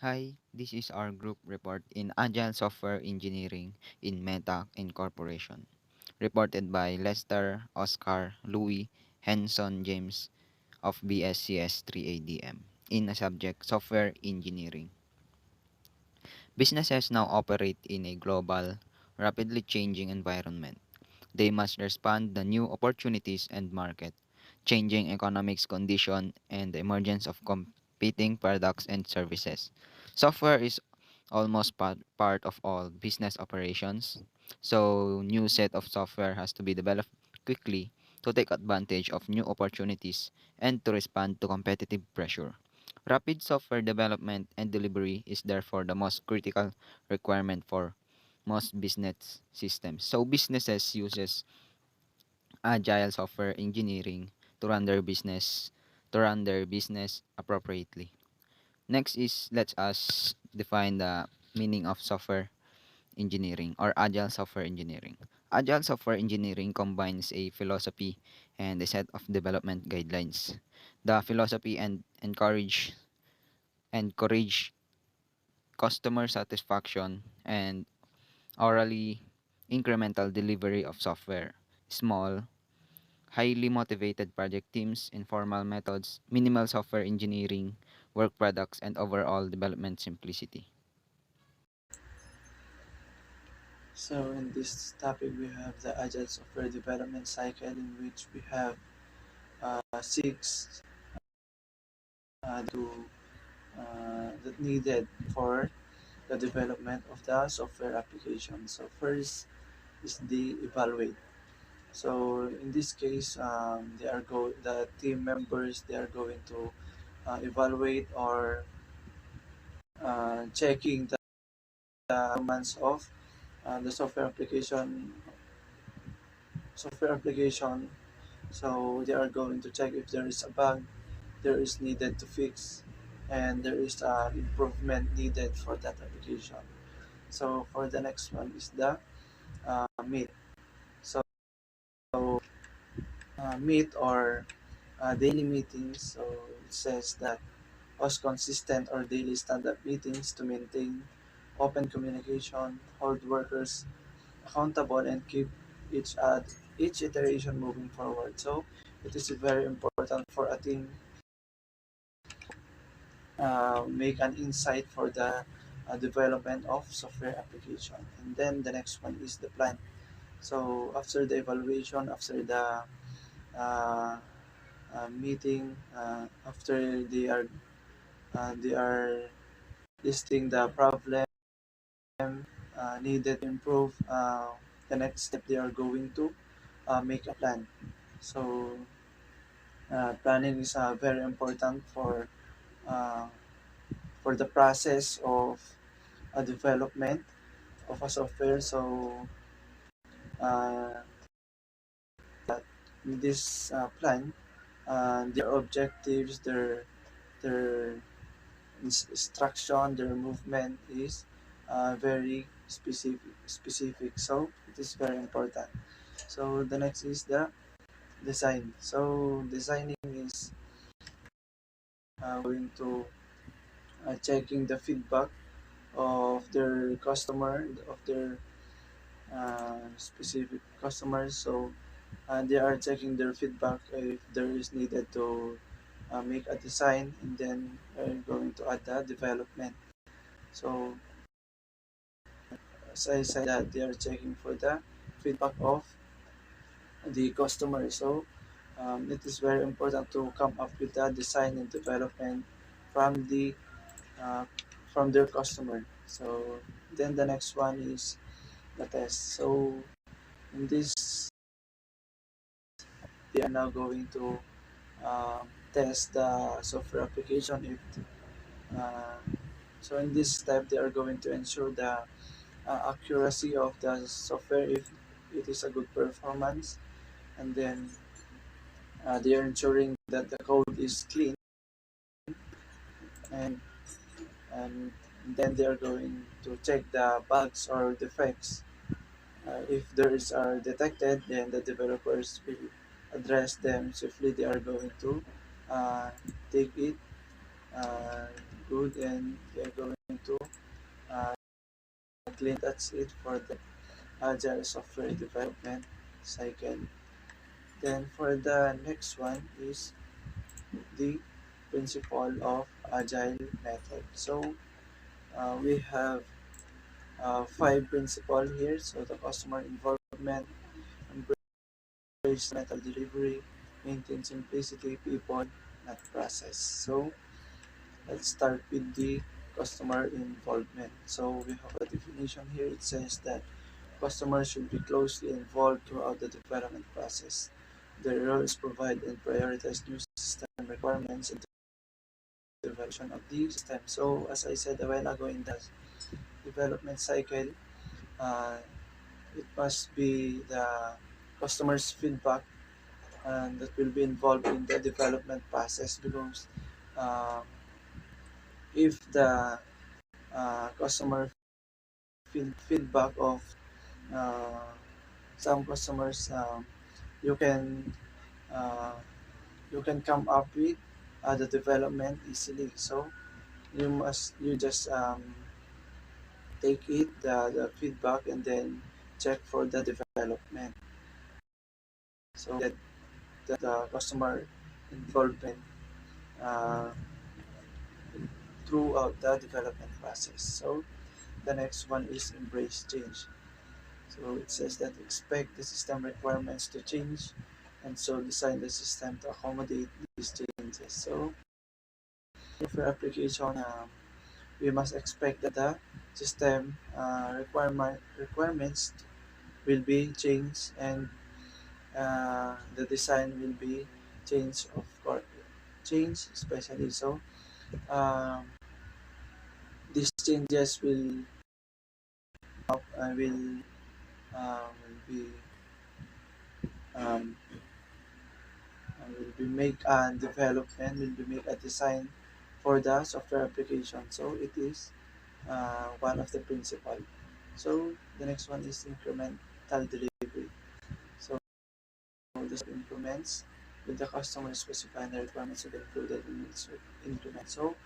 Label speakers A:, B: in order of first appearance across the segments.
A: Hi, this is our group report in Agile Software Engineering in Meta Incorporation, reported by Lester, Oscar, Louie, Henson, James of BSCS 3ADM in a subject Software Engineering. Businesses now operate in a global, rapidly changing environment. They must respond to new opportunities and market, changing economics condition, and the emergence of competing products and services. Software is almost part of all business operations. So new set of software has to be developed quickly to take advantage of new opportunities and to respond to competitive pressure. Rapid software development and delivery is therefore the most critical requirement for most business systems. So businesses uses agile software engineering to run their business appropriately. Next is let us define the meaning of software engineering or agile software engineering. Agile software engineering combines a philosophy and a set of development guidelines. The philosophy and encourage customer satisfaction and orally incremental delivery of software. Small, highly motivated project teams, informal methods, minimal software engineering, work products, and overall development simplicity.
B: So in this topic, we have the agile software development cycle, in which we have six to that needed for the development of the software application. So first is the evaluate. So in this case, the team members, they are going to evaluate or checking the performance of the software application. So they are going to check if there is a bug there is needed to fix, and there is improvement needed for that application. So for the next one is the meet. So meet or daily meetings. So it says that host consistent or daily stand-up meetings to maintain open communication, hold workers accountable, and keep each iteration moving forward. So it is very important for a team make an insight for the development of software application. And then the next one is the plan. So after the evaluation, after the uh, meeting, after they are listing the problem needed to improve, the next step they are going to make a plan. So planning is very important uh, for the process of a development of a software. So uh, that in this plan, their objectives, their instruction, their movement is very specific. So it is very important. So the next is the design. So designing is going to checking the feedback of their customer, of their specific customers. So they are checking their feedback if there is needed to make a design, and then going to add the development. So as I said, that they are checking for the feedback of the customer. So it is very important to come up with the design and development from uh, from their customer. So then the next one is the test. So in this, they are now going to test the software application. If uh, so, in this step, they are going to ensure the accuracy of the software, if it is a good performance, and then they are ensuring that the code is clean, and and then they are going to check the bugs or defects. If there is are detected, then the developers will address them swiftly. They are going to take it uh, good, and they are going to uh, clean. That's it for the agile software development cycle. Then for the next one is the principle of agile method. So we have five principles here. So the customer involvement, embrace metal delivery, maintain simplicity, people, not process. So let's start with the customer involvement. So we have a definition here. It says that customers should be closely involved throughout the development process. Their role is provide and prioritize new system requirements and development of the system. So as I said a while ago in the development cycle, uh, it must be the customer's feedback and that will be involved in the development process because uh, if the customer feedback of uh, some customers, you can uh, you can come up with the development easily. So you just take the feedback and then check for the development. So that the customer involvement uh, throughout the development process. So the next one is embrace change. So it says that expect the system requirements to change and so design the system to accommodate these changes. So for application, we must expect that the system requirements will be changed and the design will be changed of course change especially. So um, these changes will be um, will be make and development will be make a design for the software application. So it is one of the principle. So the next one is incremental delivery. So this increments with the customer specifying the requirements to be included in its increment. So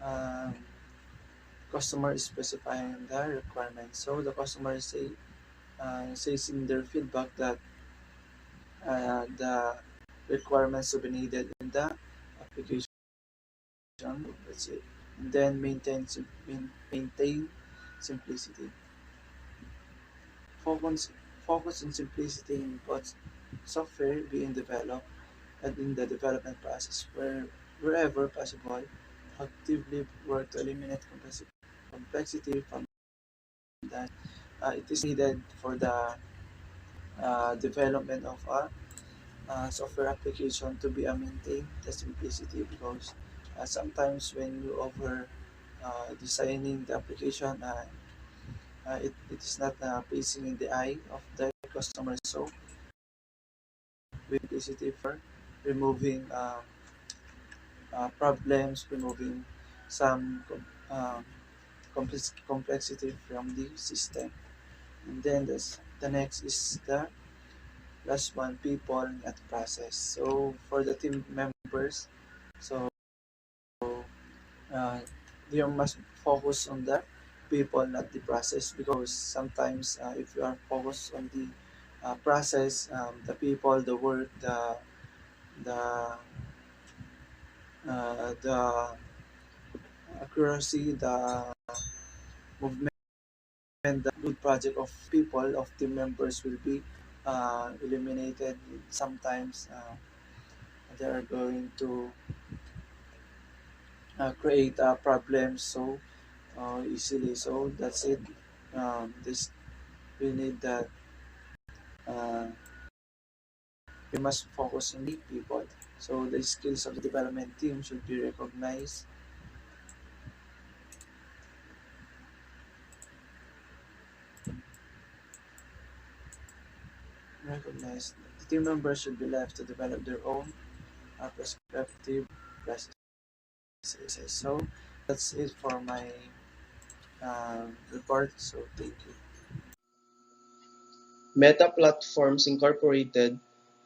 B: um, customer is specifying the requirements. So the customer says in their feedback that the requirements to be needed in the application. That's it. And then maintain simplicity. Focus focus on simplicity in what software being developed and in the development process wherever possible, actively work to eliminate complexity from that it is needed for the development of a software application to be maintain the simplicity because sometimes when you over designing the application it is not pleasing in the eye of the customer. So with simplicity for removing problems, removing some complexity from the system. And then the next is the last one, people, not process. So for the team members, so uh, they must focus on the people, not the process, because sometimes if you are focused on the process, the people, the work, the the accuracy, the movement, the good project of people, of team members will be eliminated. Sometimes they are going to create problems so easily. So that's it. This we need that uh, we must focus on the people. So the skills of the development team should be recognized. The team members should be left to develop their own perspective processes. So that's it for my report. So thank you.
C: Meta Platforms Incorporated,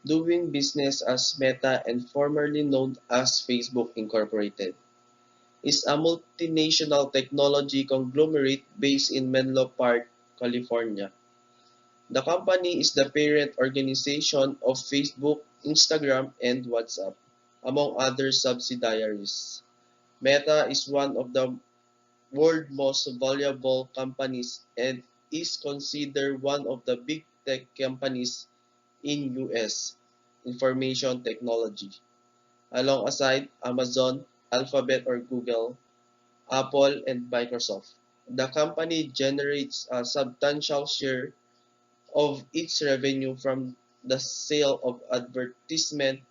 C: doing business as Meta and formerly known as Facebook Incorporated. is a multinational technology conglomerate based in Menlo Park, California. The company is the parent organization of Facebook, Instagram, and WhatsApp, among other subsidiaries. Meta is one of the world's most valuable companies and is considered one of the big tech companies in US information technology, alongside Amazon, Alphabet or Google, Apple, and Microsoft. The company generates a substantial share of its revenue from the sale of advertisement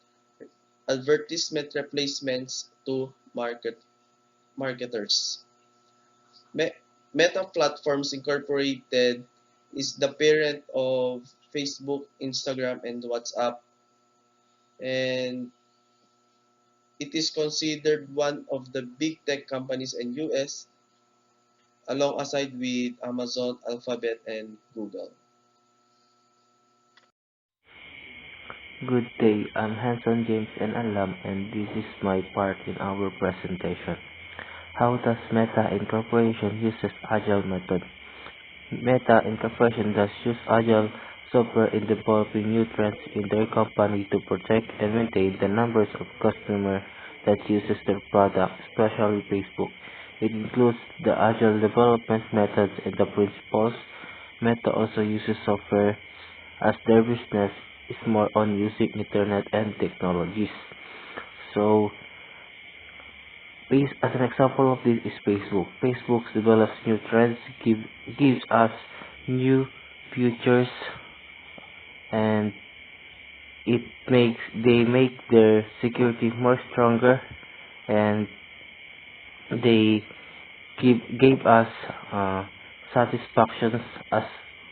C: replacements to marketers. Me- Meta Platforms Incorporated is the parent of Facebook, Instagram, and WhatsApp, and it is considered one of the big tech companies in US alongside with Amazon, Alphabet, and Google.
D: Good day, I'm Henson, James, and Allam, and this is my part in our presentation. How does Meta Incorporation uses Agile method? Meta Incorporation does use Agile software in developing new trends in their company to protect and maintain the numbers of customers that uses their product, especially Facebook. It includes the Agile development methods and the principles. Meta also uses software as their business is more on using internet and technologies. So, as an example of this is Facebook. Facebook develops new trends, gives us new features, and they make their security more stronger, and they gave us satisfactions as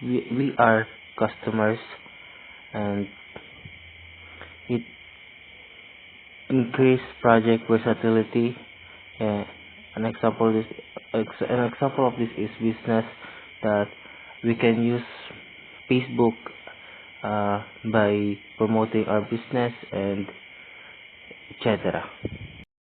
D: we are customers, and it increased project versatility. Uh, an example of this is business that we can use Facebook by promoting our business and etc.